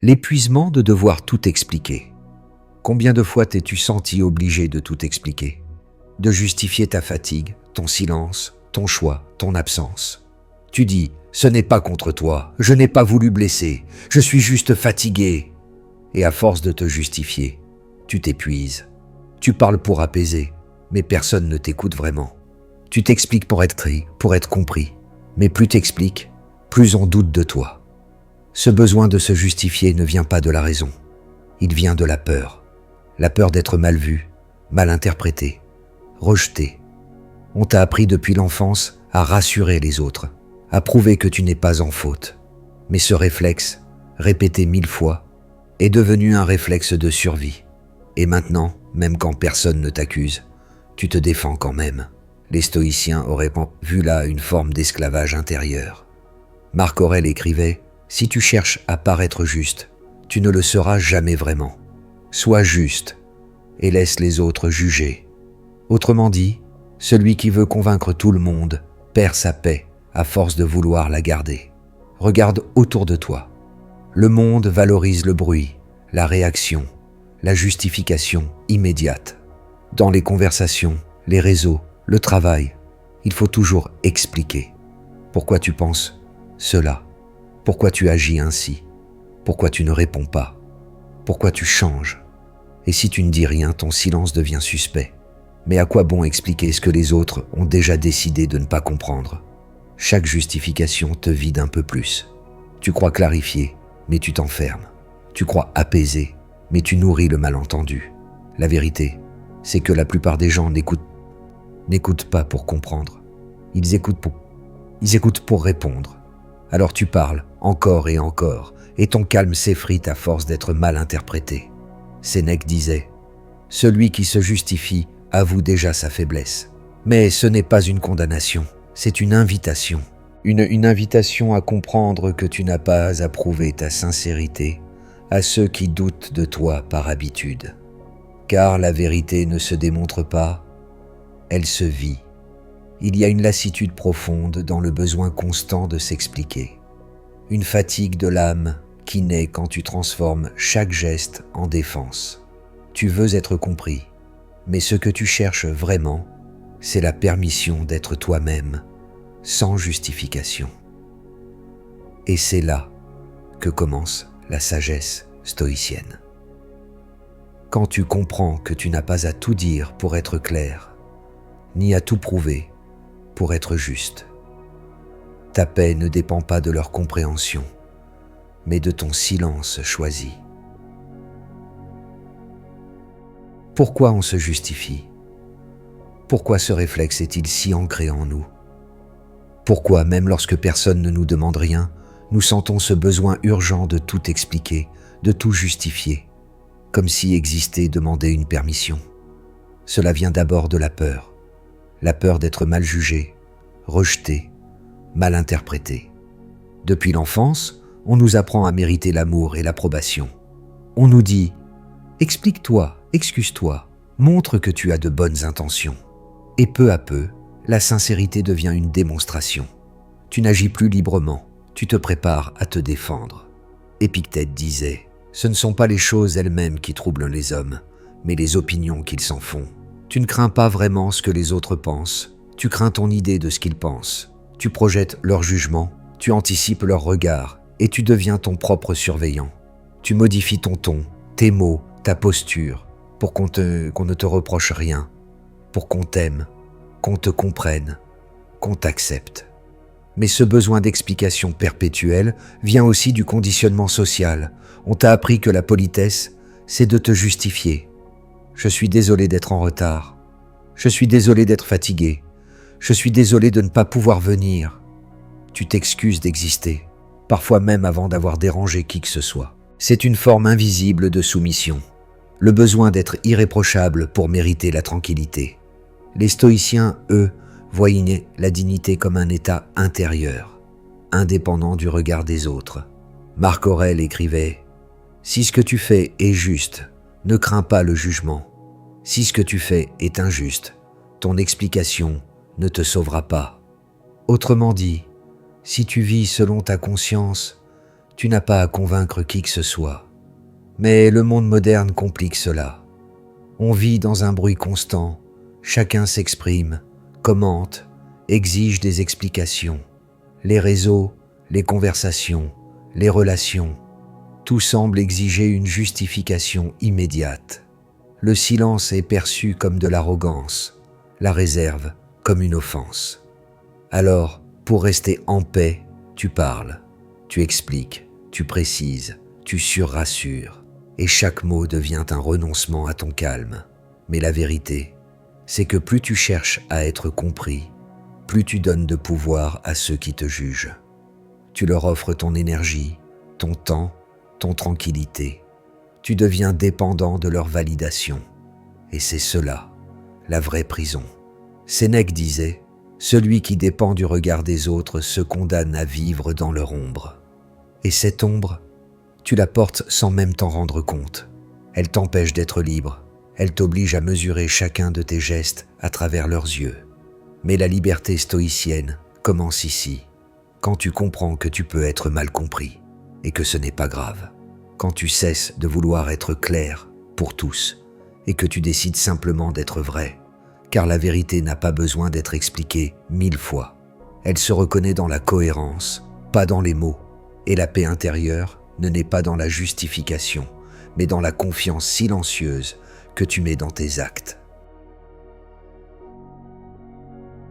L'épuisement de devoir tout expliquer. Combien de fois t'es-tu senti obligé de tout expliquer? De justifier ta fatigue, ton silence, ton choix, ton absence. Tu dis « ce n'est pas contre toi, je n'ai pas voulu blesser, je suis juste fatigué ». Et à force de te justifier, tu t'épuises. Tu parles pour apaiser, mais personne ne t'écoute vraiment. Tu t'expliques pour être pris, pour être compris, mais plus t'expliques, plus on doute de toi. Ce besoin de se justifier ne vient pas de la raison. Il vient de la peur d'être mal vu, mal interprété, rejeté. On t'a appris depuis l'enfance à rassurer les autres, à prouver que tu n'es pas en faute. Mais ce réflexe, répété 1000 fois, est devenu un réflexe de survie. Et maintenant, même quand personne ne t'accuse, tu te défends quand même. Les stoïciens auraient vu là une forme d'esclavage intérieur. Marc Aurèle écrivait « Si tu cherches à paraître juste, tu ne le seras jamais vraiment. Sois juste et laisse les autres juger. » Autrement dit, celui qui veut convaincre tout le monde perd sa paix à force de vouloir la garder. Regarde autour de toi. Le monde valorise le bruit, la réaction, la justification immédiate. Dans les conversations, les réseaux, le travail, il faut toujours expliquer. Pourquoi tu penses cela? Pourquoi tu agis ainsi? Pourquoi tu ne réponds pas? Pourquoi tu changes? Et si tu ne dis rien, ton silence devient suspect. Mais à quoi bon expliquer ce que les autres ont déjà décidé de ne pas comprendre? Chaque justification te vide un peu plus. Tu crois clarifier, mais tu t'enfermes. Tu crois apaiser, mais tu nourris le malentendu. La vérité, c'est que la plupart des gens n'écoutent pas pour comprendre. Ils écoutent pour répondre. Alors tu parles encore et encore, et ton calme s'effrite à force d'être mal interprété. Sénèque disait « Celui qui se justifie avoue déjà sa faiblesse. » Mais ce n'est pas une condamnation, c'est une invitation. Une invitation à comprendre que tu n'as pas à prouver ta sincérité à ceux qui doutent de toi par habitude. Car la vérité ne se démontre pas, elle se vit. Il y a une lassitude profonde dans le besoin constant de s'expliquer. Une fatigue de l'âme qui naît quand tu transformes chaque geste en défense. Tu veux être compris, mais ce que tu cherches vraiment, c'est la permission d'être toi-même, sans justification. Et c'est là que commence la sagesse stoïcienne. Quand tu comprends que tu n'as pas à tout dire pour être clair, ni à tout prouver pour être juste. Ta paix ne dépend pas de leur compréhension, mais de ton silence choisi. Pourquoi on se justifie? Pourquoi ce réflexe est-il si ancré en nous? Pourquoi, même lorsque personne ne nous demande rien, nous sentons ce besoin urgent de tout expliquer, de tout justifier, comme si exister demandait une permission? Cela vient d'abord de la peur d'être mal jugé, rejeté, mal interprété. Depuis l'enfance, on nous apprend à mériter l'amour et l'approbation. On nous dit « explique-toi, excuse-toi, montre que tu as de bonnes intentions ». Et peu à peu, la sincérité devient une démonstration. Tu n'agis plus librement, tu te prépares à te défendre. Épictète disait « Ce ne sont pas les choses elles-mêmes qui troublent les hommes, mais les opinions qu'ils s'en font. Tu ne crains pas vraiment ce que les autres pensent, tu crains ton idée de ce qu'ils pensent. Tu projettes leur jugement, tu anticipes leur regard et tu deviens ton propre surveillant. Tu modifies ton ton, tes mots, ta posture, pour qu'on ne te reproche rien, pour qu'on t'aime, qu'on te comprenne, qu'on t'accepte. Mais ce besoin d'explication perpétuelle vient aussi du conditionnement social. On t'a appris que la politesse, c'est de te justifier. Je suis désolé d'être en retard. Je suis désolé d'être fatigué. Je suis désolé de ne pas pouvoir venir. Tu t'excuses d'exister, parfois même avant d'avoir dérangé qui que ce soit. C'est une forme invisible de soumission. Le besoin d'être irréprochable pour mériter la tranquillité. Les stoïciens, eux, voyaient la dignité comme un état intérieur, indépendant du regard des autres. Marc Aurèle écrivait « Si ce que tu fais est juste, ne crains pas le jugement. Si ce que tu fais est injuste, ton explication ne te sauvera pas. » Autrement dit, si tu vis selon ta conscience, Tu n'as pas à convaincre qui que ce soit. Mais le monde moderne complique cela. On vit dans un bruit constant, chacun s'exprime, commente, exige des explications. Les réseaux, les conversations, les relations, tout semble exiger une justification immédiate. Le silence est perçu comme de l'arrogance, la réserve comme une offense. Alors, pour rester en paix, tu parles, tu expliques, tu précises, tu surrassures, et chaque mot devient un renoncement à ton calme. Mais la vérité, c'est que plus tu cherches à être compris, plus tu donnes de pouvoir à ceux qui te jugent. Tu leur offres ton énergie, ton temps, ton tranquillité. Tu deviens dépendant de leur validation. Et c'est cela, la vraie prison. Sénèque disait « Celui qui dépend du regard des autres se condamne à vivre dans leur ombre. » Et cette ombre, tu la portes sans même t'en rendre compte. Elle t'empêche d'être libre. Elle t'oblige à mesurer chacun de tes gestes à travers leurs yeux. Mais la liberté stoïcienne commence ici, quand tu comprends que tu peux être mal compris et que ce n'est pas grave. Quand tu cesses de vouloir être clair pour tous et que tu décides simplement d'être vrai, car la vérité n'a pas besoin d'être expliquée 1000 fois. Elle se reconnaît dans la cohérence, pas dans les mots. Et la paix intérieure ne naît pas dans la justification, mais dans la confiance silencieuse que tu mets dans tes actes.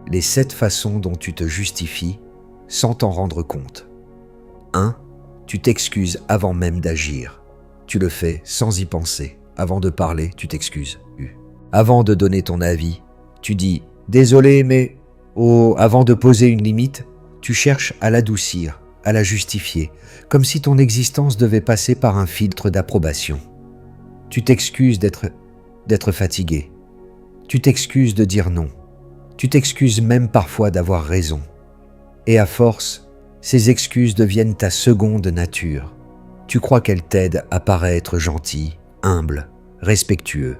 Les 7 façons dont tu te justifies sans t'en rendre compte. 1. Tu t'excuses avant même d'agir. Tu le fais sans y penser. Avant de parler, tu t'excuses. Avant de donner ton avis, tu dis « Désolé, mais… » Avant de poser une limite, tu cherches à l'adoucir, à la justifier, comme si ton existence devait passer par un filtre d'approbation. Tu t'excuses d'être fatigué. Tu t'excuses de dire non. Tu t'excuses même parfois d'avoir raison. Et à force, ces excuses deviennent ta seconde nature. Tu crois qu'elles t'aident à paraître gentil, humble, respectueux.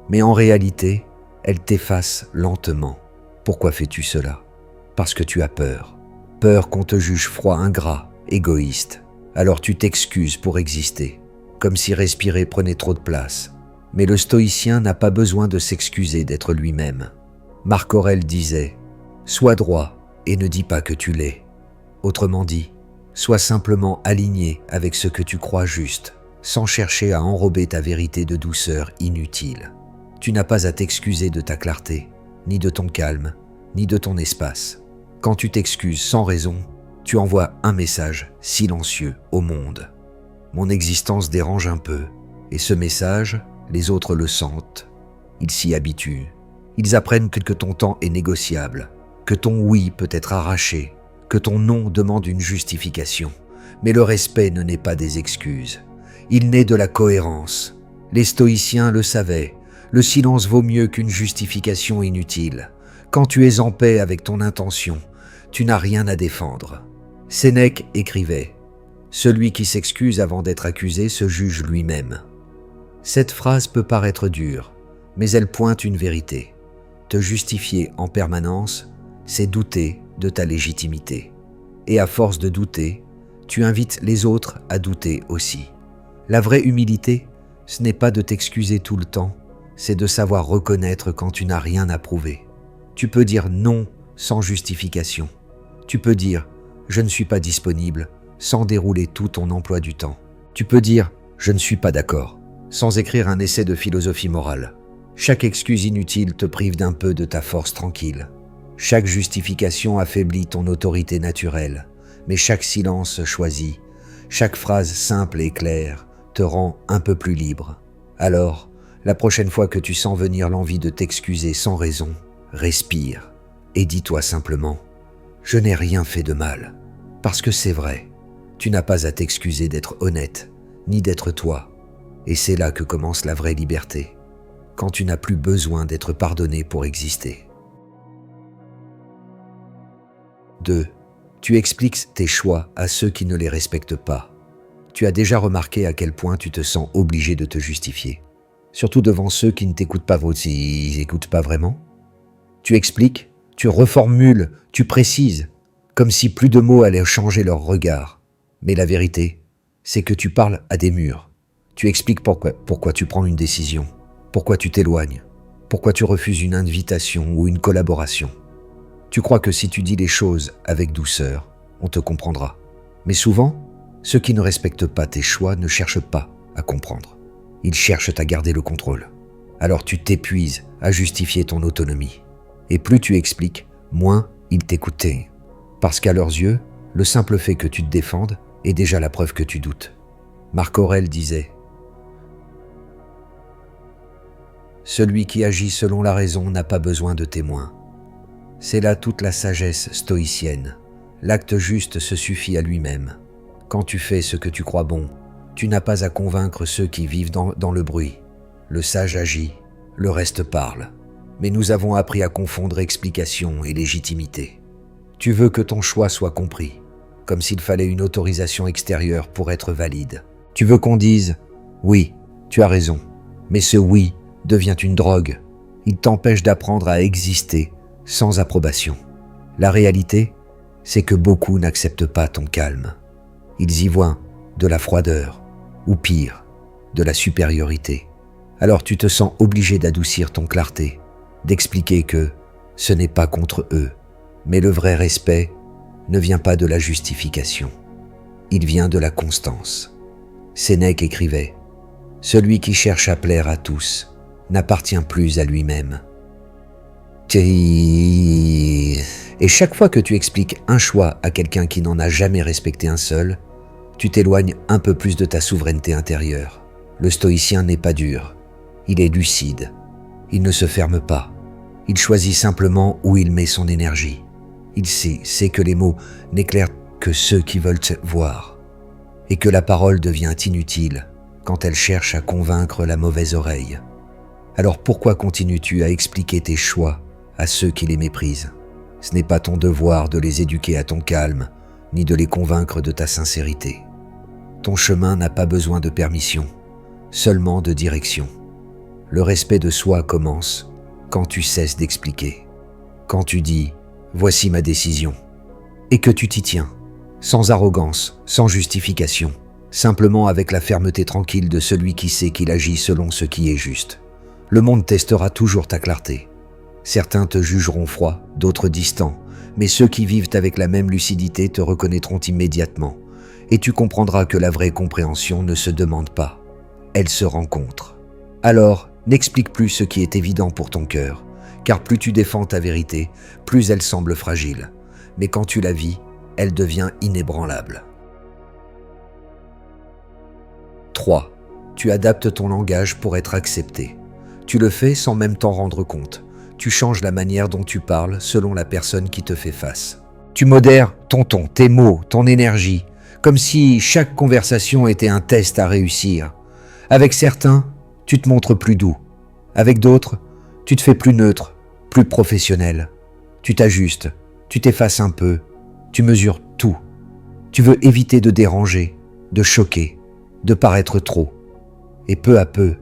Mais en réalité, elles t'effacent lentement. Pourquoi fais-tu cela? Parce que tu as peur. Peur qu'on te juge froid, ingrat, égoïste. Alors tu t'excuses pour exister, comme si respirer prenait trop de place. Mais le stoïcien n'a pas besoin de s'excuser d'être lui-même. Marc Aurèle disait « Sois droit et ne dis pas que tu l'es ». Autrement dit, sois simplement aligné avec ce que tu crois juste, sans chercher à enrober ta vérité de douceur inutile. Tu n'as pas à t'excuser de ta clarté, ni de ton calme, ni de ton espace. Quand tu t'excuses sans raison, tu envoies un message silencieux au monde. Mon existence dérange un peu, et ce message, les autres le sentent. Ils s'y habituent. Ils apprennent que ton temps est négociable, que ton oui peut être arraché, que ton non demande une justification. Mais le respect ne naît pas des excuses. Il naît de la cohérence. Les stoïciens le savaient. Le silence vaut mieux qu'une justification inutile. Quand tu es en paix avec ton intention, tu n'as rien à défendre. Sénèque écrivait « Celui qui s'excuse avant d'être accusé se juge lui-même ». Cette phrase peut paraître dure, mais elle pointe une vérité. Te justifier en permanence, c'est douter de ta légitimité. Et à force de douter, tu invites les autres à douter aussi. La vraie humilité, ce n'est pas de t'excuser tout le temps, c'est de savoir reconnaître quand tu n'as rien à prouver. Tu peux dire non sans justification. Tu peux dire « je ne suis pas disponible » sans dérouler tout ton emploi du temps. Tu peux dire « je ne suis pas d'accord » sans écrire un essai de philosophie morale. Chaque excuse inutile te prive d'un peu de ta force tranquille. Chaque justification affaiblit ton autorité naturelle, mais chaque silence choisi, chaque phrase simple et claire te rend un peu plus libre. Alors, la prochaine fois que tu sens venir l'envie de t'excuser sans raison, respire et dis-toi simplement « Je n'ai rien fait de mal ». Parce que c'est vrai, tu n'as pas à t'excuser d'être honnête, ni d'être toi. Et c'est là que commence la vraie liberté, quand tu n'as plus besoin d'être pardonné pour exister. 2. Tu expliques tes choix à ceux qui ne les respectent pas. Tu as déjà remarqué à quel point tu te sens obligé de te justifier, surtout devant ceux qui ne t'écoutent pas, s'ils n'écoutent pas vraiment. Tu expliques, tu reformules, tu précises, comme si plus de mots allaient changer leur regard. Mais la vérité, c'est que tu parles à des murs. Tu expliques pourquoi tu prends une décision, pourquoi tu t'éloignes, pourquoi tu refuses une invitation ou une collaboration. Tu crois que si tu dis les choses avec douceur, on te comprendra. Mais souvent, ceux qui ne respectent pas tes choix ne cherchent pas à comprendre. Ils cherchent à garder le contrôle. Alors tu t'épuises à justifier ton autonomie. Et plus tu expliques, moins ils t'écoutent. Parce qu'à leurs yeux, le simple fait que tu te défendes est déjà la preuve que tu doutes. Marc Aurèle disait « Celui qui agit selon la raison n'a pas besoin de témoins. » C'est là toute la sagesse stoïcienne. L'acte juste se suffit à lui-même. Quand tu fais ce que tu crois bon, tu n'as pas à convaincre ceux qui vivent dans le bruit. Le sage agit, le reste parle. Mais nous avons appris à confondre explication et légitimité. Tu veux que ton choix soit compris, comme s'il fallait une autorisation extérieure pour être valide. Tu veux qu'on dise « Oui, tu as raison », mais ce « oui » devient une drogue. Il t'empêche d'apprendre à exister sans approbation. La réalité, c'est que beaucoup n'acceptent pas ton calme. Ils y voient de la froideur, ou pire, de la supériorité. Alors tu te sens obligé d'adoucir ton clarté, d'expliquer que ce n'est pas contre eux, mais le vrai respect ne vient pas de la justification. Il vient de la constance. Sénèque écrivait « Celui qui cherche à plaire à tous n'appartient plus à lui-même. » Et chaque fois que tu expliques un choix à quelqu'un qui n'en a jamais respecté un seul, tu t'éloignes un peu plus de ta souveraineté intérieure. Le stoïcien n'est pas dur, il est lucide. Il ne se ferme pas, il choisit simplement où il met son énergie. Il sait que les mots n'éclairent que ceux qui veulent te voir, et que la parole devient inutile quand elle cherche à convaincre la mauvaise oreille. Alors pourquoi continues-tu à expliquer tes choix à ceux qui les méprisent? Ce n'est pas ton devoir de les éduquer à ton calme, ni de les convaincre de ta sincérité. Ton chemin n'a pas besoin de permission, seulement de direction. Le respect de soi commence quand tu cesses d'expliquer, quand tu dis « voici ma décision » et que tu t'y tiens, sans arrogance, sans justification, simplement avec la fermeté tranquille de celui qui sait qu'il agit selon ce qui est juste. Le monde testera toujours ta clarté. Certains te jugeront froid, d'autres distant, mais ceux qui vivent avec la même lucidité te reconnaîtront immédiatement, et tu comprendras que la vraie compréhension ne se demande pas, elle se rencontre. Alors, n'explique plus ce qui est évident pour ton cœur, car plus tu défends ta vérité, plus elle semble fragile, mais quand tu la vis, elle devient inébranlable. 3. Tu adaptes ton langage pour être accepté. Tu le fais sans même t'en rendre compte. Tu changes la manière dont tu parles selon la personne qui te fait face. Tu modères ton ton, tes mots, ton énergie, comme si chaque conversation était un test à réussir. Avec certains, tu te montres plus doux. Avec d'autres, tu te fais plus neutre, plus professionnel. Tu t'ajustes, tu t'effaces un peu, tu mesures tout. Tu veux éviter de déranger, de choquer, de paraître trop. Et peu à peu,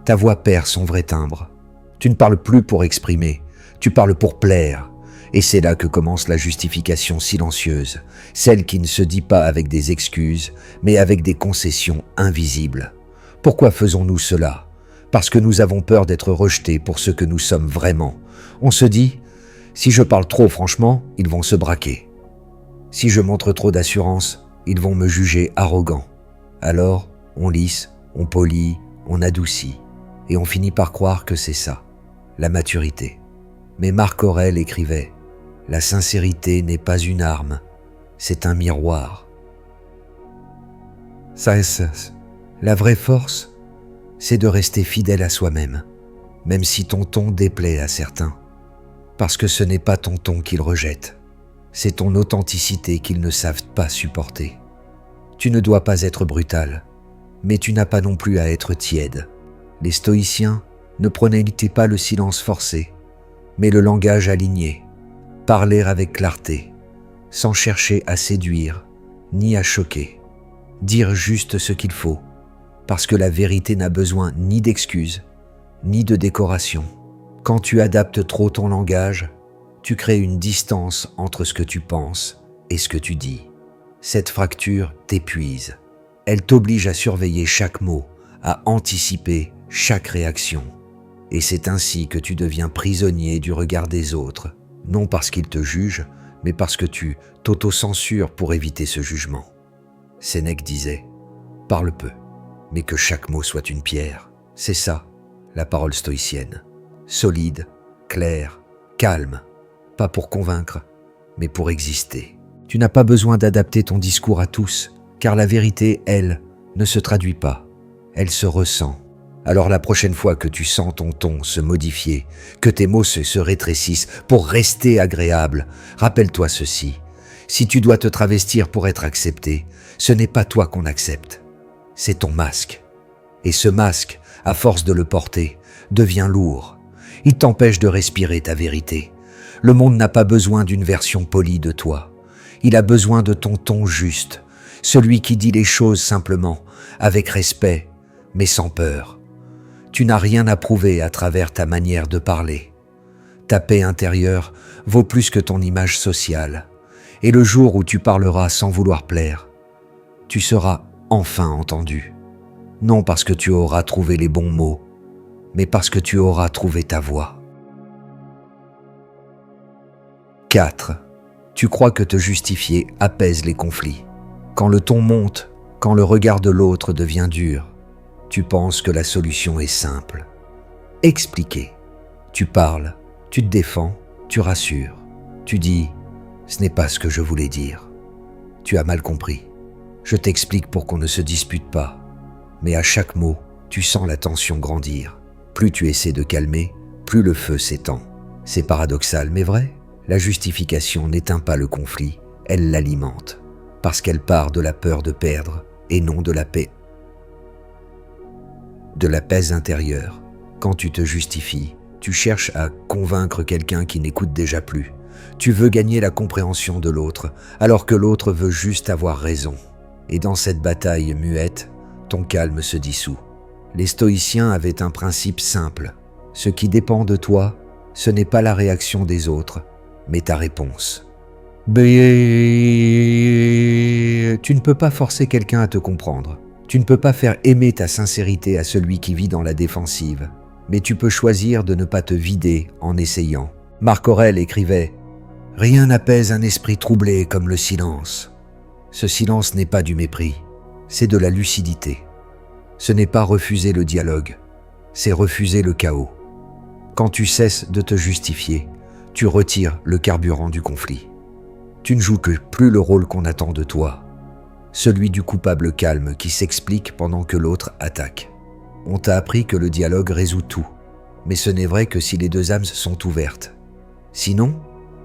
ta voix perd son vrai timbre. Tu ne parles plus pour exprimer, tu parles pour plaire. Et c'est là que commence la justification silencieuse, celle qui ne se dit pas avec des excuses, mais avec des concessions invisibles. Pourquoi faisons-nous cela? Parce que nous avons peur d'être rejetés pour ce que nous sommes vraiment. On se dit, si je parle trop franchement, ils vont se braquer. Si je montre trop d'assurance, ils vont me juger arrogant. Alors, on lisse, on polit, on adoucit, et on finit par croire que c'est ça, la maturité. Mais Marc Aurèle écrivait « La sincérité n'est pas une arme, c'est un miroir. » La vraie force, c'est de rester fidèle à soi-même, même si ton ton déplaît à certains. Parce que ce n'est pas ton ton qu'ils rejettent, c'est ton authenticité qu'ils ne savent pas supporter. Tu ne dois pas être brutal, mais tu n'as pas non plus à être tiède. Les stoïciens ne prenaient pas le silence forcé, mais le langage aligné, parler avec clarté, sans chercher à séduire ni à choquer, dire juste ce qu'il faut, parce que la vérité n'a besoin ni d'excuses, ni de décoration. Quand tu adaptes trop ton langage, tu crées une distance entre ce que tu penses et ce que tu dis. Cette fracture t'épuise, Elle t'oblige à surveiller chaque mot, à anticiper chaque réaction. Et c'est ainsi que tu deviens prisonnier du regard des autres, non parce qu'ils te jugent, mais parce que tu t'auto-censures pour éviter ce jugement. Sénèque disait « Parle peu, mais que chaque mot soit une pierre ». C'est ça, la parole stoïcienne. Solide, claire, calme, pas pour convaincre, mais pour exister. Tu n'as pas besoin d'adapter ton discours à tous, car la vérité, elle, ne se traduit pas, elle se ressent. Alors la prochaine fois que tu sens ton ton se modifier, que tes mots se rétrécissent pour rester agréables, rappelle-toi ceci. Si tu dois te travestir pour être accepté, ce n'est pas toi qu'on accepte, c'est ton masque. Et ce masque, à force de le porter, devient lourd. Il t'empêche de respirer ta vérité. Le monde n'a pas besoin d'une version polie de toi. Il a besoin de ton ton juste, celui qui dit les choses simplement, avec respect, mais sans peur. Tu n'as rien à prouver à travers ta manière de parler. Ta paix intérieure vaut plus que ton image sociale. Et le jour où tu parleras sans vouloir plaire, tu seras enfin entendu. Non parce que tu auras trouvé les bons mots, mais parce que tu auras trouvé ta voix. 4. Tu crois que te justifier apaise les conflits. Quand le ton monte, quand le regard de l'autre devient dur, tu penses que la solution est simple. Expliquer. Tu parles, tu te défends, tu rassures. Tu dis « ce n'est pas ce que je voulais dire ». Tu as mal compris. Je t'explique pour qu'on ne se dispute pas. Mais à chaque mot, tu sens la tension grandir. Plus tu essaies de calmer, plus le feu s'étend. C'est paradoxal, mais vrai. La justification n'éteint pas le conflit, elle l'alimente. Parce qu'elle part de la peur de perdre et non de la paix. De la paix intérieure. Quand tu te justifies, tu cherches à convaincre quelqu'un qui n'écoute déjà plus. Tu veux gagner la compréhension de l'autre, alors que l'autre veut juste avoir raison. Et dans cette bataille muette, ton calme se dissout. Les stoïciens avaient un principe simple. Ce qui dépend de toi, ce n'est pas la réaction des autres, mais ta réponse. Tu ne peux pas forcer quelqu'un à te comprendre. Tu ne peux pas faire aimer ta sincérité à celui qui vit dans la défensive. Mais tu peux choisir de ne pas te vider en essayant. Marc Aurèle écrivait « Rien n'apaise un esprit troublé comme le silence. » Ce silence n'est pas du mépris, c'est de la lucidité. Ce n'est pas refuser le dialogue, c'est refuser le chaos. Quand tu cesses de te justifier, tu retires le carburant du conflit. Tu ne joues que plus le rôle qu'on attend de toi, celui du coupable calme qui s'explique pendant que l'autre attaque. On t'a appris que le dialogue résout tout, mais ce n'est vrai que si les deux âmes sont ouvertes. Sinon,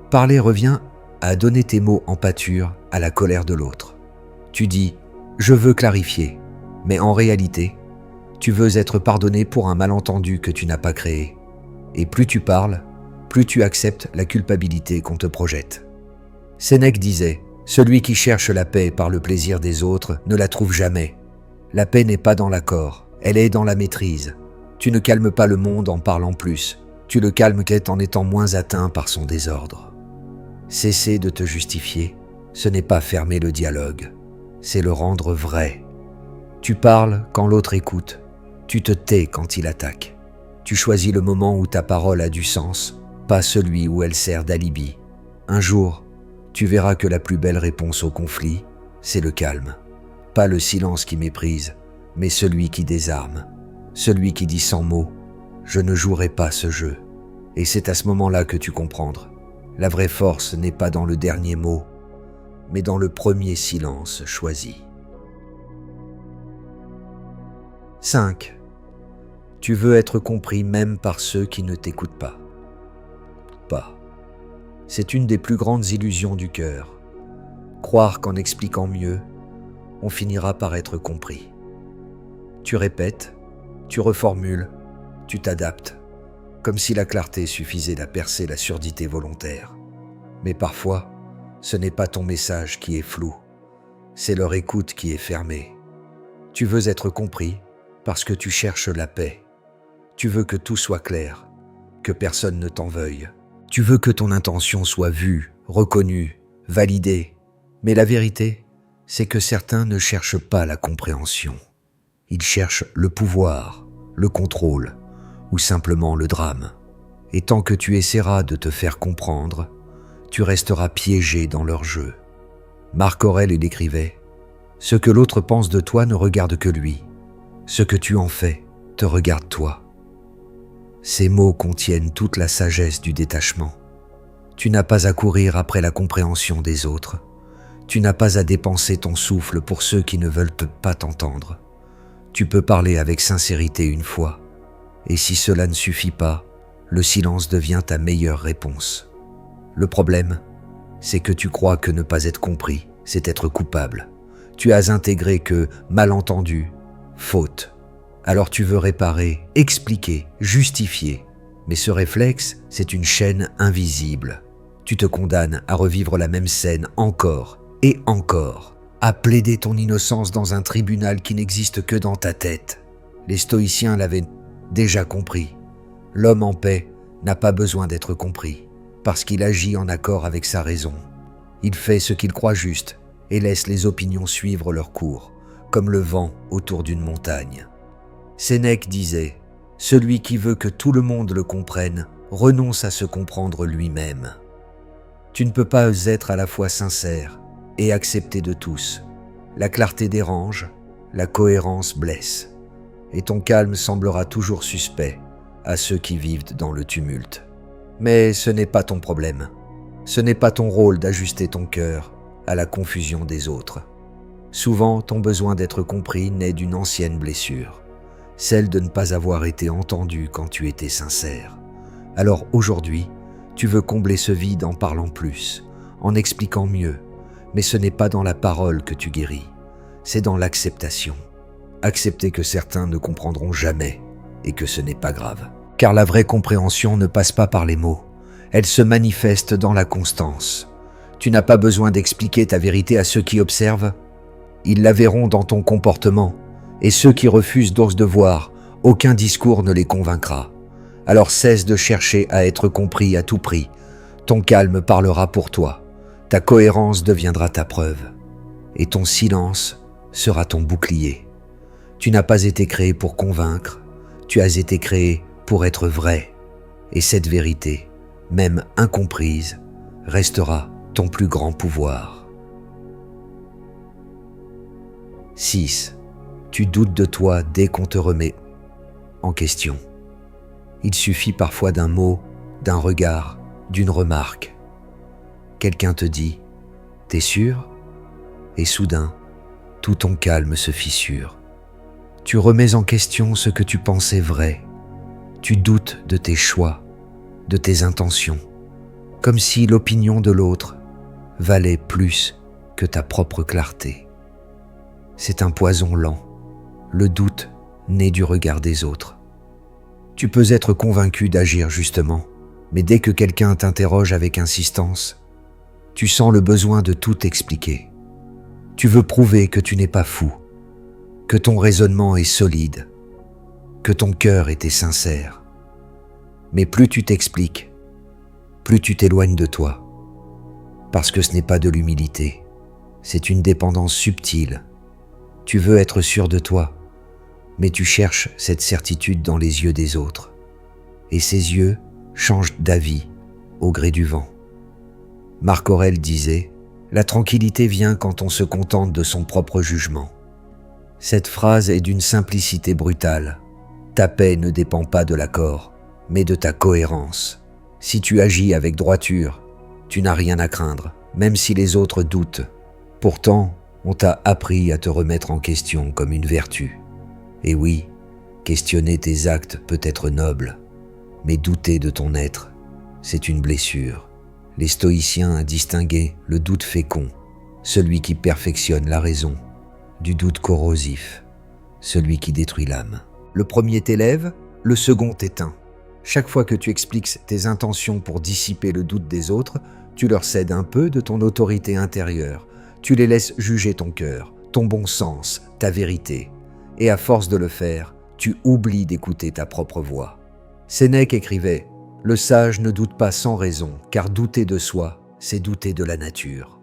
parler revient à donner tes mots en pâture à la colère de l'autre. Tu dis « je veux clarifier », mais en réalité, tu veux être pardonné pour un malentendu que tu n'as pas créé. Et plus tu parles, plus tu acceptes la culpabilité qu'on te projette. Sénèque disait « Celui qui cherche la paix par le plaisir des autres ne la trouve jamais. La paix n'est pas dans l'accord, elle est dans la maîtrise. Tu ne calmes pas le monde en parlant plus, tu le calmes en étant moins atteint par son désordre. » Cesser de te justifier, ce n'est pas fermer le dialogue, c'est le rendre vrai. Tu parles quand l'autre écoute, tu te tais quand il attaque. Tu choisis le moment où ta parole a du sens, pas celui où elle sert d'alibi. Un jour, tu verras que la plus belle réponse au conflit, c'est le calme. Pas le silence qui méprise, mais celui qui désarme. Celui qui dit sans mots « je ne jouerai pas ce jeu ». Et c'est à ce moment-là que tu comprendras. La vraie force n'est pas dans le dernier mot, mais dans le premier silence choisi. 5. Tu veux être compris même par ceux qui ne t'écoutent pas. C'est une des plus grandes illusions du cœur. Croire qu'en expliquant mieux, on finira par être compris. Tu répètes, tu reformules, tu t'adaptes, comme si la clarté suffisait à percer la surdité volontaire. Mais parfois, ce n'est pas ton message qui est flou, c'est leur écoute qui est fermée. Tu veux être compris parce que tu cherches la paix. Tu veux que tout soit clair, que personne ne t'en veuille. Tu veux que ton intention soit vue, reconnue, validée. Mais la vérité, c'est que certains ne cherchent pas la compréhension. Ils cherchent le pouvoir, le contrôle ou simplement le drame. Et tant que tu essaieras de te faire comprendre, tu resteras piégé dans leur jeu. Marc Aurèle écrivait « Ce que l'autre pense de toi ne regarde que lui. Ce que tu en fais te regarde toi. » Ces mots contiennent toute la sagesse du détachement. Tu n'as pas à courir après la compréhension des autres. Tu n'as pas à dépenser ton souffle pour ceux qui ne veulent pas t'entendre. Tu peux parler avec sincérité une fois. Et si cela ne suffit pas, le silence devient ta meilleure réponse. Le problème, c'est que tu crois que ne pas être compris, c'est être coupable. Tu as intégré que malentendu, faute. Alors tu veux réparer, expliquer, justifier. Mais ce réflexe, c'est une chaîne invisible. Tu te condamnes à revivre la même scène encore et encore, à plaider ton innocence dans un tribunal qui n'existe que dans ta tête. Les stoïciens l'avaient déjà compris. L'homme en paix n'a pas besoin d'être compris, parce qu'il agit en accord avec sa raison. Il fait ce qu'il croit juste et laisse les opinions suivre leur cours, comme le vent autour d'une montagne. Sénèque disait « Celui qui veut que tout le monde le comprenne renonce à se comprendre lui-même. » Tu ne peux pas être à la fois sincère et accepté de tous. La clarté dérange, la cohérence blesse, et ton calme semblera toujours suspect à ceux qui vivent dans le tumulte. Mais ce n'est pas ton problème. Ce n'est pas ton rôle d'ajuster ton cœur à la confusion des autres. Souvent, ton besoin d'être compris naît d'une ancienne blessure, celle de ne pas avoir été entendu quand tu étais sincère. Alors aujourd'hui, tu veux combler ce vide en parlant plus, en expliquant mieux, mais ce n'est pas dans la parole que tu guéris, c'est dans l'acceptation. Accepter que certains ne comprendront jamais et que ce n'est pas grave. Car la vraie compréhension ne passe pas par les mots, elle se manifeste dans la constance. Tu n'as pas besoin d'expliquer ta vérité à ceux qui observent. Ils la verront dans ton comportement, et ceux qui refusent d'os de voir, aucun discours ne les convaincra. Alors cesse de chercher à être compris à tout prix. Ton calme parlera pour toi. Ta cohérence deviendra ta preuve. Et ton silence sera ton bouclier. Tu n'as pas été créé pour convaincre, tu as été créé pour être vrai. Et cette vérité, même incomprise, restera ton plus grand pouvoir. 6. Tu doutes de toi dès qu'on te remet en question. Il suffit parfois d'un mot, d'un regard, d'une remarque. Quelqu'un te dit « T'es sûr ?» Et soudain, tout ton calme se fissure. Tu remets en question ce que tu pensais vrai. Tu doutes de tes choix, de tes intentions, comme si l'opinion de l'autre valait plus que ta propre clarté. C'est un poison lent, le doute né du regard des autres. Tu peux être convaincu d'agir justement, mais dès que quelqu'un t'interroge avec insistance, tu sens le besoin de tout expliquer. Tu veux prouver que tu n'es pas fou, que ton raisonnement est solide, que ton cœur était sincère. Mais plus tu t'expliques, plus tu t'éloignes de toi, parce que ce n'est pas de l'humilité, c'est une dépendance subtile. Tu veux être sûr de toi, mais tu cherches cette certitude dans les yeux des autres. Et ces yeux changent d'avis au gré du vent. Marc Aurèle disait « La tranquillité vient quand on se contente de son propre jugement. » Cette phrase est d'une simplicité brutale. Ta paix ne dépend pas de l'accord, mais de ta cohérence. Si tu agis avec droiture, tu n'as rien à craindre, même si les autres doutent. Pourtant, on t'a appris à te remettre en question comme une vertu. Et oui, questionner tes actes peut être noble, mais douter de ton être, c'est une blessure. Les stoïciens distinguaient le doute fécond, celui qui perfectionne la raison, du doute corrosif, celui qui détruit l'âme. Le premier t'élève, le second t'éteint. Chaque fois que tu expliques tes intentions pour dissiper le doute des autres, tu leur cèdes un peu de ton autorité intérieure. Tu les laisses juger ton cœur, ton bon sens, ta vérité. Et à force de le faire, tu oublies d'écouter ta propre voix. Sénèque écrivait « Le sage ne doute pas sans raison, car douter de soi, c'est douter de la nature. »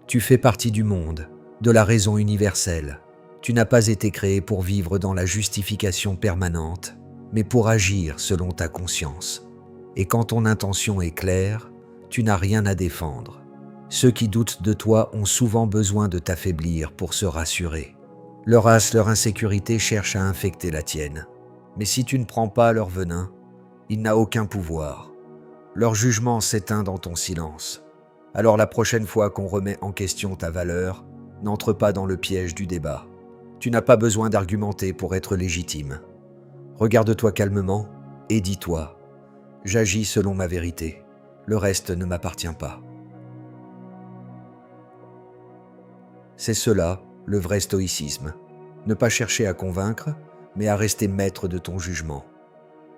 Tu fais partie du monde, de la raison universelle. Tu n'as pas été créé pour vivre dans la justification permanente, mais pour agir selon ta conscience. Et quand ton intention est claire, tu n'as rien à défendre. Ceux qui doutent de toi ont souvent besoin de t'affaiblir pour se rassurer. Leur race, leur insécurité cherchent à infecter la tienne. Mais si tu ne prends pas leur venin, il n'a aucun pouvoir. Leur jugement s'éteint dans ton silence. Alors la prochaine fois qu'on remet en question ta valeur, n'entre pas dans le piège du débat. Tu n'as pas besoin d'argumenter pour être légitime. Regarde-toi calmement et dis-toi « J'agis selon ma vérité. Le reste ne m'appartient pas. » C'est cela, le vrai stoïcisme. Ne pas chercher à convaincre, mais à rester maître de ton jugement.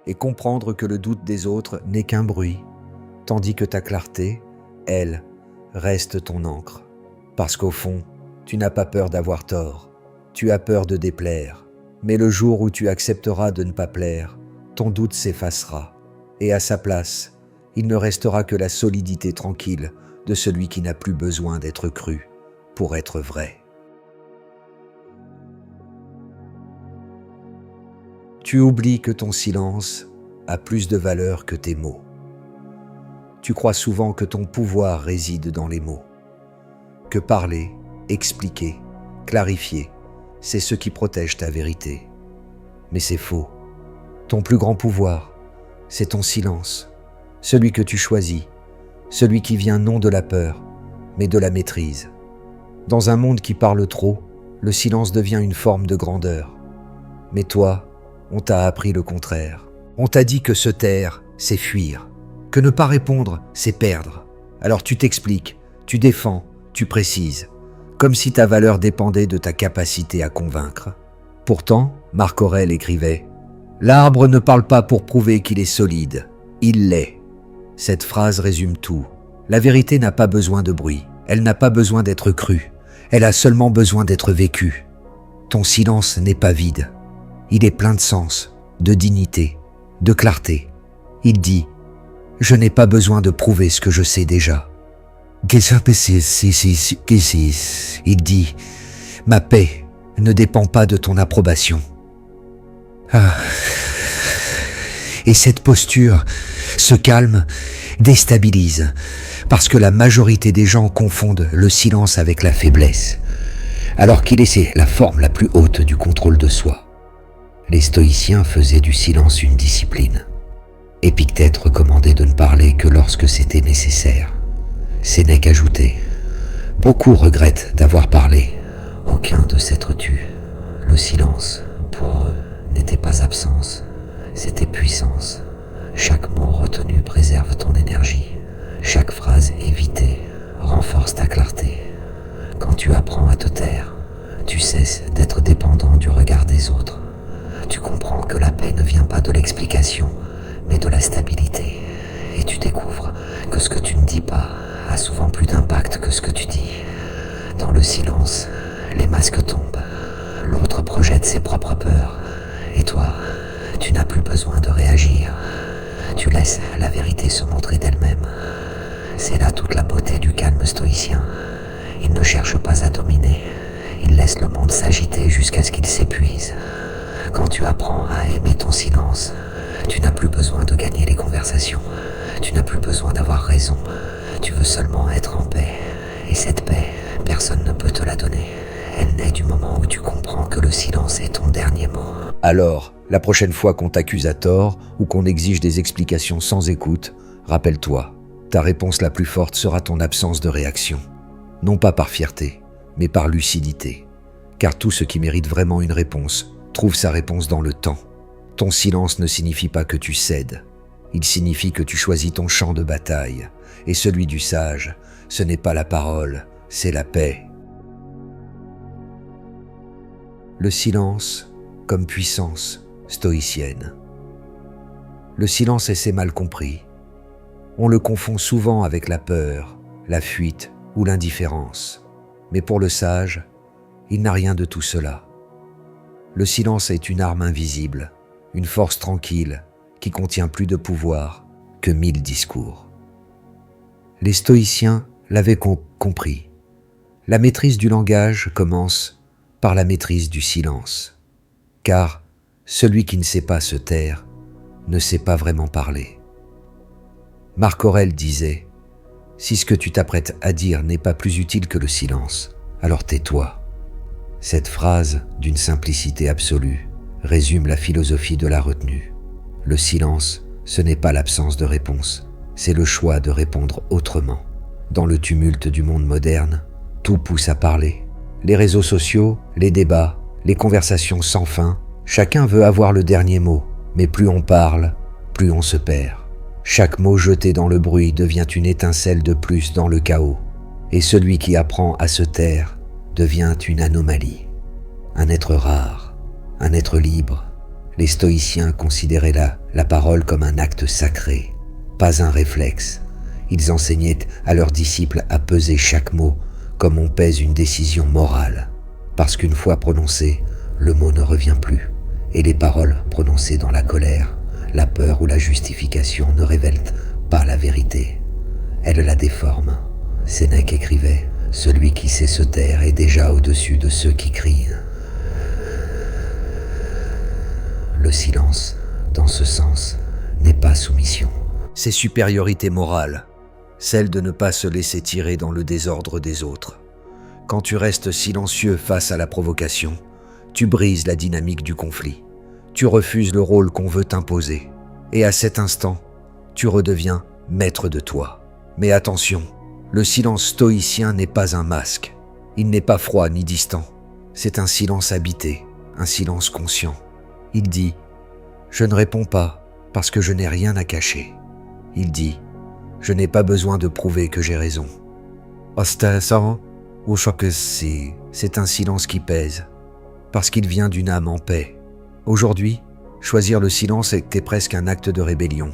Et comprendre que le doute des autres n'est qu'un bruit, tandis que ta clarté, elle, reste ton encre. Parce qu'au fond, tu n'as pas peur d'avoir tort. Tu as peur de déplaire. Mais le jour où tu accepteras de ne pas plaire, ton doute s'effacera. Et à sa place, il ne restera que la solidité tranquille de celui qui n'a plus besoin d'être cru pour être vrai. Tu oublies que ton silence a plus de valeur que tes mots. Tu crois souvent que ton pouvoir réside dans les mots, que parler, expliquer, clarifier, c'est ce qui protège ta vérité. Mais c'est faux. Ton plus grand pouvoir, c'est ton silence, celui que tu choisis, celui qui vient non de la peur, mais de la maîtrise. Dans un monde qui parle trop, le silence devient une forme de grandeur. Mais toi, on t'a appris le contraire. On t'a dit que se taire, c'est fuir, que ne pas répondre, c'est perdre. Alors tu t'expliques, tu défends, tu précises, comme si ta valeur dépendait de ta capacité à convaincre. Pourtant, Marc Aurèle écrivait « L'arbre ne parle pas pour prouver qu'il est solide, il l'est. » Cette phrase résume tout. La vérité n'a pas besoin de bruit, elle n'a pas besoin d'être crue, elle a seulement besoin d'être vécue. Ton silence n'est pas vide, il est plein de sens, de dignité, de clarté. Il dit « Je n'ai pas besoin de prouver ce que je sais déjà. » Il dit « Ma paix ne dépend pas de ton approbation. » Et cette posture, ce calme, déstabilise, parce que la majorité des gens confondent le silence avec la faiblesse, alors qu'il est la forme la plus haute du contrôle de soi. Les stoïciens faisaient du silence une discipline. Épictète recommandait de ne parler que lorsque c'était nécessaire. Sénèque ajoutait « Beaucoup regrettent d'avoir parlé. Aucun de s'être tu. Le silence, pour eux, n'était pas absence, c'était puissance. Chaque mot retenu préserve ton énergie. Chaque phrase évitée renforce ta clarté. Quand tu apprends à te taire, tu cesses d'être dépendant du regard des autres. Tu comprends que la paix ne vient pas de l'explication, mais de la stabilité. Et tu découvres que ce que tu ne dis pas a souvent plus d'impact que ce que tu dis. Dans le silence, les masques tombent. L'autre projette ses propres peurs. Et toi, tu n'as plus besoin de réagir. Tu laisses la vérité se montrer d'elle-même. C'est là toute la beauté du calme stoïcien. Il ne cherche pas à dominer. Il laisse le monde s'agiter jusqu'à ce qu'il s'épuise. Quand tu apprends à aimer ton silence, tu n'as plus besoin de gagner les conversations. Tu n'as plus besoin d'avoir raison. Tu veux seulement être en paix. Et cette paix, personne ne peut te la donner. Elle naît du moment où tu comprends que le silence est ton dernier mot. Alors, la prochaine fois qu'on t'accuse à tort ou qu'on exige des explications sans écoute, rappelle-toi, ta réponse la plus forte sera ton absence de réaction. Non pas par fierté, mais par lucidité. Car tout ce qui mérite vraiment une réponse trouve sa réponse dans le temps. Ton silence ne signifie pas que tu cèdes. Il signifie que tu choisis ton champ de bataille. Et celui du sage, ce n'est pas la parole, c'est la paix. Le silence comme puissance stoïcienne. Le silence est mal compris. On le confond souvent avec la peur, la fuite ou l'indifférence. Mais pour le sage, il n'a rien de tout cela. Le silence est une arme invisible, une force tranquille qui contient plus de pouvoir que 1000 discours. Les stoïciens l'avaient compris. La maîtrise du langage commence par la maîtrise du silence, car celui qui ne sait pas se taire ne sait pas vraiment parler. Marc Aurèle disait « Si ce que tu t'apprêtes à dire n'est pas plus utile que le silence, alors tais-toi ». Cette phrase, d'une simplicité absolue, résume la philosophie de la retenue. Le silence, ce n'est pas l'absence de réponse, c'est le choix de répondre autrement. Dans le tumulte du monde moderne, tout pousse à parler. Les réseaux sociaux, les débats, les conversations sans fin, chacun veut avoir le dernier mot, mais plus on parle, plus on se perd. Chaque mot jeté dans le bruit devient une étincelle de plus dans le chaos, et celui qui apprend à se taire devient une anomalie, un être rare, un être libre. Les stoïciens considéraient la parole comme un acte sacré, pas un réflexe. Ils enseignaient à leurs disciples à peser chaque mot comme on pèse une décision morale, parce qu'une fois prononcé, le mot ne revient plus, et les paroles prononcées dans la colère, la peur ou la justification ne révèlent pas la vérité. Elles la déforment. Sénèque écrivait « Celui qui sait se taire est déjà au-dessus de ceux qui crient ». Le silence, dans ce sens, n'est pas soumission. C'est supériorité morale, celle de ne pas se laisser tirer dans le désordre des autres. Quand tu restes silencieux face à la provocation, tu brises la dynamique du conflit. Tu refuses le rôle qu'on veut t'imposer. Et à cet instant, tu redeviens maître de toi. Mais attention, le silence stoïcien n'est pas un masque. Il n'est pas froid ni distant. C'est un silence habité, un silence conscient. Il dit « Je ne réponds pas parce que je n'ai rien à cacher ». Il dit « Je n'ai pas besoin de prouver que j'ai raison ». C'est un silence qui pèse, parce qu'il vient d'une âme en paix. Aujourd'hui, choisir le silence est presque un acte de rébellion.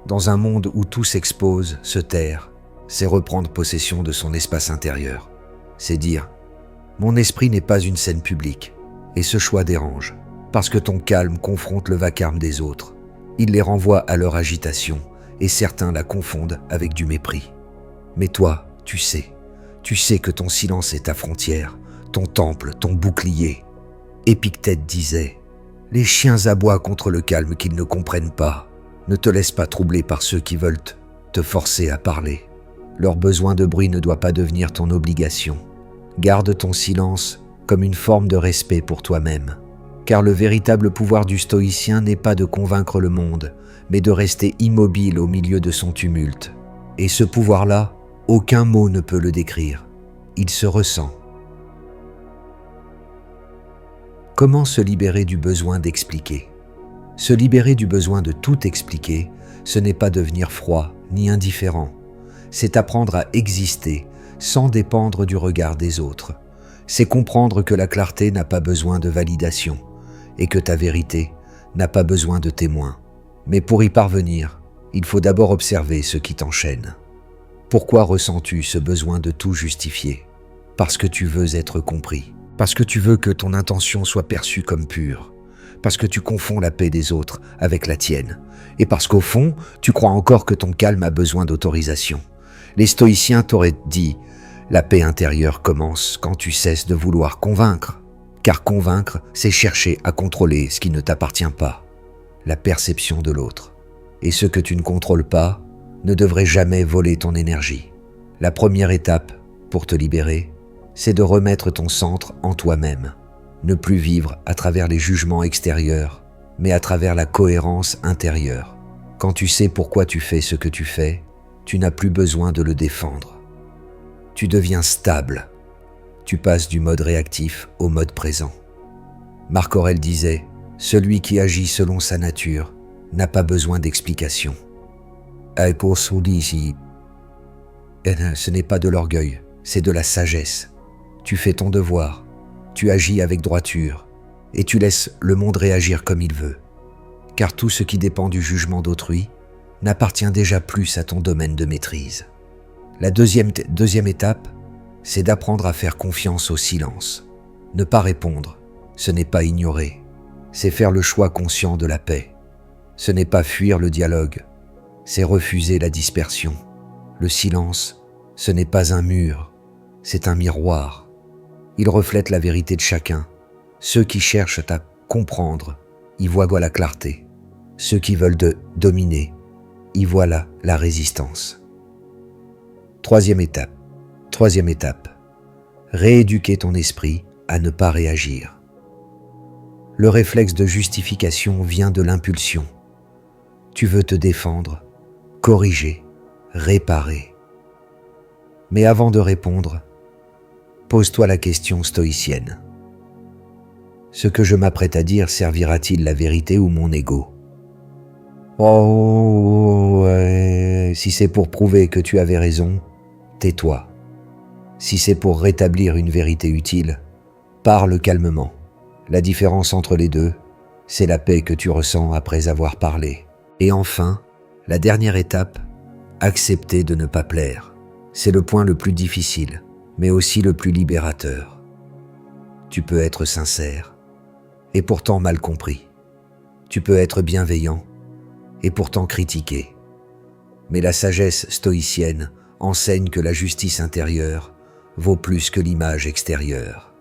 Dans un monde où tout s'expose, se taire, c'est reprendre possession de son espace intérieur. C'est dire « Mon esprit n'est pas une scène publique ». Et ce choix dérange, parce que ton calme confronte le vacarme des autres. Il les renvoie à leur agitation, et certains la confondent avec du mépris. Mais toi, tu sais que ton silence est ta frontière, ton temple, ton bouclier. Épictète disait « Les chiens aboient contre le calme qu'ils ne comprennent pas. Ne te laisse pas troubler par ceux qui veulent te forcer à parler. Leur besoin de bruit ne doit pas devenir ton obligation. Garde ton silence comme une forme de respect pour toi-même. Car le véritable pouvoir du stoïcien n'est pas de convaincre le monde, mais de rester immobile au milieu de son tumulte. Et ce pouvoir-là, aucun mot ne peut le décrire. Il se ressent. Comment se libérer du besoin d'expliquer ? Se libérer du besoin de tout expliquer, ce n'est pas devenir froid ni indifférent. C'est apprendre à exister sans dépendre du regard des autres. C'est comprendre que la clarté n'a pas besoin de validation et que ta vérité n'a pas besoin de témoins. Mais pour y parvenir, il faut d'abord observer ce qui t'enchaîne. Pourquoi ressens-tu ce besoin de tout justifier ? Parce que tu veux être compris. Parce que tu veux que ton intention soit perçue comme pure. Parce que tu confonds la paix des autres avec la tienne. Et parce qu'au fond, tu crois encore que ton calme a besoin d'autorisation. Les stoïciens t'auraient dit « La paix intérieure commence quand tu cesses de vouloir convaincre. » Car convaincre, c'est chercher à contrôler ce qui ne t'appartient pas. La perception de l'autre. Et ce que tu ne contrôles pas ne devrait jamais voler ton énergie. La première étape pour te libérer, c'est de remettre ton centre en toi-même. Ne plus vivre à travers les jugements extérieurs, mais à travers la cohérence intérieure. Quand tu sais pourquoi tu fais ce que tu fais, tu n'as plus besoin de le défendre. Tu deviens stable. Tu passes du mode réactif au mode présent. Marc Aurèle disait « Celui qui agit selon sa nature n'a pas besoin d'explication. » Ce n'est pas de l'orgueil, c'est de la sagesse. Tu fais ton devoir, tu agis avec droiture, et tu laisses le monde réagir comme il veut. Car tout ce qui dépend du jugement d'autrui n'appartient déjà plus à ton domaine de maîtrise. La deuxième étape, c'est d'apprendre à faire confiance au silence. Ne pas répondre, ce n'est pas ignorer, c'est faire le choix conscient de la paix. Ce n'est pas fuir le dialogue, c'est refuser la dispersion. Le silence, ce n'est pas un mur, c'est un miroir. Il reflète la vérité de chacun. Ceux qui cherchent à comprendre y voient la clarté. Ceux qui veulent dominer y voient la résistance. Troisième étape. Rééduquer ton esprit à ne pas réagir. Le réflexe de justification vient de l'impulsion. Tu veux te défendre, corriger, réparer. Mais avant de répondre, pose-toi la question stoïcienne. Ce que je m'apprête à dire servira-t-il la vérité ou mon ego ? Si c'est pour prouver que tu avais raison, tais-toi. Si c'est pour rétablir une vérité utile, parle calmement. La différence entre les deux, c'est la paix que tu ressens après avoir parlé. Et enfin, la dernière étape, accepter de ne pas plaire. C'est le point le plus difficile, mais aussi le plus libérateur. Tu peux être sincère, et pourtant mal compris. Tu peux être bienveillant, et pourtant critiqué. Mais la sagesse stoïcienne enseigne que la justice intérieure vaut plus que l'image extérieure.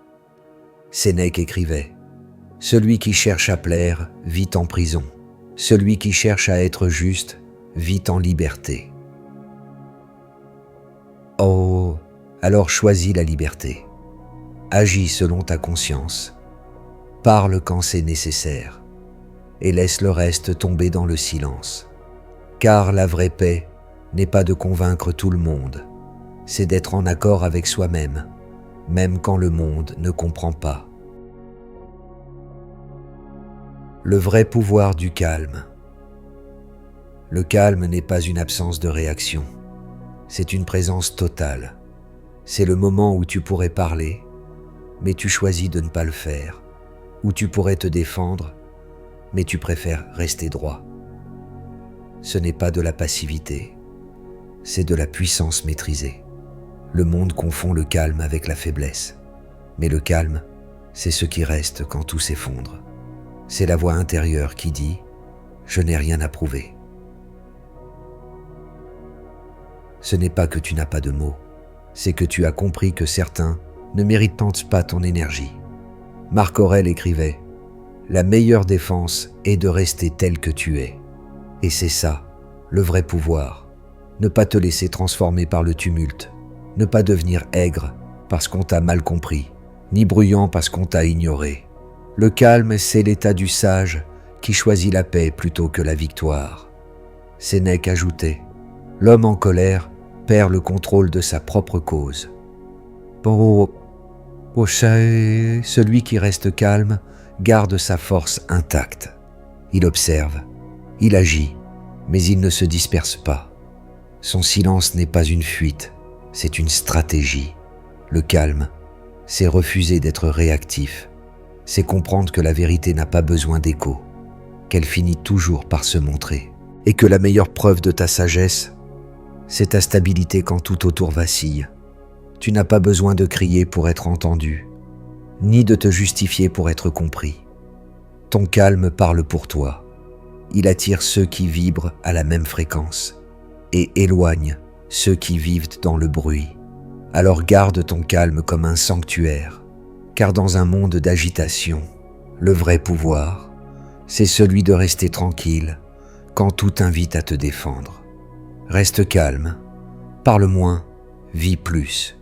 Sénèque écrivait « Celui qui cherche à plaire vit en prison. Celui qui cherche à être juste vit en liberté. » Oh, alors choisis la liberté. Agis selon ta conscience. Parle quand c'est nécessaire. Et laisse le reste tomber dans le silence. Car la vraie paix n'est pas de convaincre tout le monde, c'est d'être en accord avec soi-même, même quand le monde ne comprend pas. Le vrai pouvoir du calme. Le calme n'est pas une absence de réaction, c'est une présence totale. C'est le moment où tu pourrais parler, mais tu choisis de ne pas le faire, où tu pourrais te défendre, mais tu préfères rester droit. Ce n'est pas de la passivité, c'est de la puissance maîtrisée. Le monde confond le calme avec la faiblesse, mais le calme, c'est ce qui reste quand tout s'effondre. C'est la voix intérieure qui dit « Je n'ai rien à prouver ». Ce n'est pas que tu n'as pas de mots, c'est que tu as compris que certains ne méritent pas ton énergie. Marc Aurèle écrivait « La meilleure défense est de rester tel que tu es ». Et c'est ça, le vrai pouvoir. Ne pas te laisser transformer par le tumulte, ne pas devenir aigre parce qu'on t'a mal compris, ni bruyant parce qu'on t'a ignoré. Le calme, c'est l'état du sage qui choisit la paix plutôt que la victoire. Sénèque ajoutait « L'homme en colère perd le contrôle de sa propre cause. » Celui qui reste calme garde sa force intacte. Il observe, il agit, mais il ne se disperse pas. Son silence n'est pas une fuite, c'est une stratégie. Le calme, c'est refuser d'être réactif. C'est comprendre que la vérité n'a pas besoin d'écho, qu'elle finit toujours par se montrer. Et que la meilleure preuve de ta sagesse, c'est ta stabilité quand tout autour vacille. Tu n'as pas besoin de crier pour être entendu, ni de te justifier pour être compris. Ton calme parle pour toi. Il attire ceux qui vibrent à la même fréquence et éloigne ceux qui vivent dans le bruit. Alors garde ton calme comme un sanctuaire, car dans un monde d'agitation, le vrai pouvoir, c'est celui de rester tranquille quand tout invite à te défendre. Reste calme, parle moins, vis plus.